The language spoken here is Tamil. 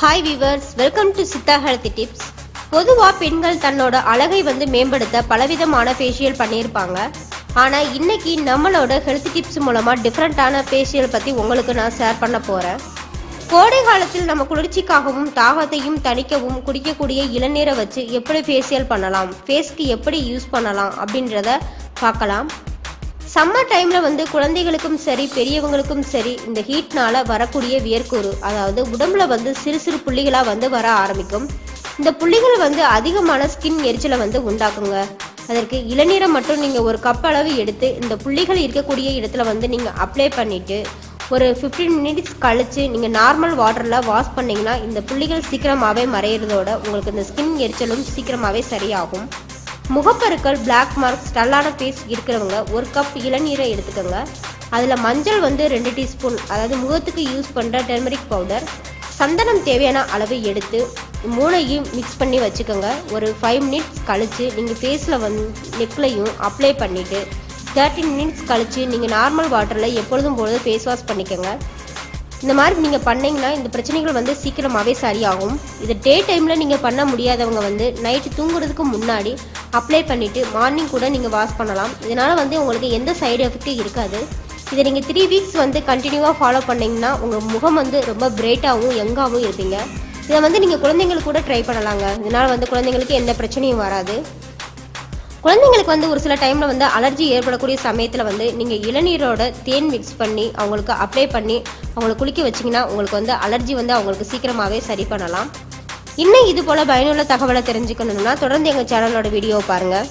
Hi viewers, welcome to Siddha health tips. பொதுவாக பெண்கள் தன்னோட அழகை மேம்படுத்த பலவிதமான ஃபேஷியல் பண்ணியிருப்பாங்க. ஆனால் இன்னைக்கு நம்மளோட ஹெல்த் டிப்ஸ் மூலமாக டிஃப்ரெண்ட்டான ஃபேஷியல் பற்றி உங்களுக்கு நான் ஷேர் பண்ண போகிறேன். கோடை காலத்தில் நம்ம குளிர்ச்சிக்காகவும் தாகத்தையும் தணிக்கவும் குடிக்கக்கூடிய இளநீரை வச்சு எப்படி ஃபேஷியல் பண்ணலாம், ஃபேஸ்க்கு எப்படி யூஸ் பண்ணலாம் அப்படின்றத பார்க்கலாம். சம்மர் டைமில் குழந்தைகளுக்கும் சரி பெரியவங்களுக்கும் சரி இந்த ஹீட்னால வரக்கூடிய வியர்க்கூறு, அதாவது உடம்புல சிறு சிறு புள்ளிகளாக வர ஆரம்பிக்கும். இந்த புள்ளிகள் அதிகமான ஸ்கின் எரிச்சலை உண்டாக்குங்க. அதற்கு இளநீரை மட்டும் நீங்கள் ஒரு கப் அளவு எடுத்து இந்த புள்ளிகள் இருக்கக்கூடிய இடத்துல நீங்கள் அப்ளை பண்ணிவிட்டு ஒரு 15 மினிட்ஸ் கழித்து நீங்கள் நார்மல் வாட்டரில் வாஷ் பண்ணிங்கன்னா இந்த புள்ளிகள் சீக்கிரமாகவே மறையிறதோட உங்களுக்கு இந்த ஸ்கின் எரிச்சலும் சீக்கிரமாகவே சரியாகும். முகப்பருக்கள், பிளாக் மார்க்ஸ், டல்லான ஃபேஸ் இருக்கிறவங்க ஒரு கப் இளநீரை எடுத்துக்கோங்க. அதில் மஞ்சள் 2 டீஸ்பூன், அதாவது முகத்துக்கு யூஸ் பண்ணுற டர்மரிக் பவுடர், சந்தனம் தேவையான அளவு எடுத்து மூணையும் மிக்ஸ் பண்ணி வச்சுக்கோங்க. ஒரு 5 மினிட்ஸ் கழித்து நீங்கள் ஃபேஸில் நெக்லையும் அப்ளை பண்ணிவிட்டு 30 மினிட்ஸ் கழித்து நீங்கள் நார்மல் வாட்டரில் எப்பொழுதும் போல ஃபேஸ் வாஷ் பண்ணிக்கோங்க. இந்த மாதிரி நீங்கள் பண்ணிங்கன்னா இந்த பிரச்சனைகள் சீக்கிரமாகவே சரியாகும். இது டே டைமில் நீங்கள் பண்ண முடியாதவங்க நைட்டு தூங்குறதுக்கு முன்னாடி அப்ளை பண்ணிவிட்டு மார்னிங் கூட நீங்கள் வாஷ் பண்ணலாம். இதனால் உங்களுக்கு எந்த சைடு எஃபெக்டும் இருக்காது. இதை நீங்கள் 3 வீக்ஸ் கண்டினியூவாக ஃபாலோ பண்ணிங்கன்னா உங்கள் முகம் ரொம்ப பிரைட்டாகவும் யங்காகவும் இருப்பீங்க. இதை நீங்கள் குழந்தைங்களுக்கு கூட ட்ரை பண்ணலாங்க. இதனால் குழந்தைங்களுக்கு எந்த பிரச்சனையும் வராது. குழந்தைங்களுக்கு ஒரு சில டைமில் அலர்ஜி ஏற்படக்கூடிய சமயத்தில் நீங்கள் இளநீரோட தேன் மிக்ஸ் பண்ணி அவங்களுக்கு அப்ளை பண்ணி அவங்களை குளிக்க வச்சிங்கன்னா உங்களுக்கு அலர்ஜி அவங்களுக்கு சீக்கிரமாகவே சரி பண்ணலாம். இன்னும் இது போல் பயனுள்ள தகவலை தெரிஞ்சுக்கணும்னா தொடர்ந்து எங்கள் சேனலோட வீடியோவை பாருங்கள்.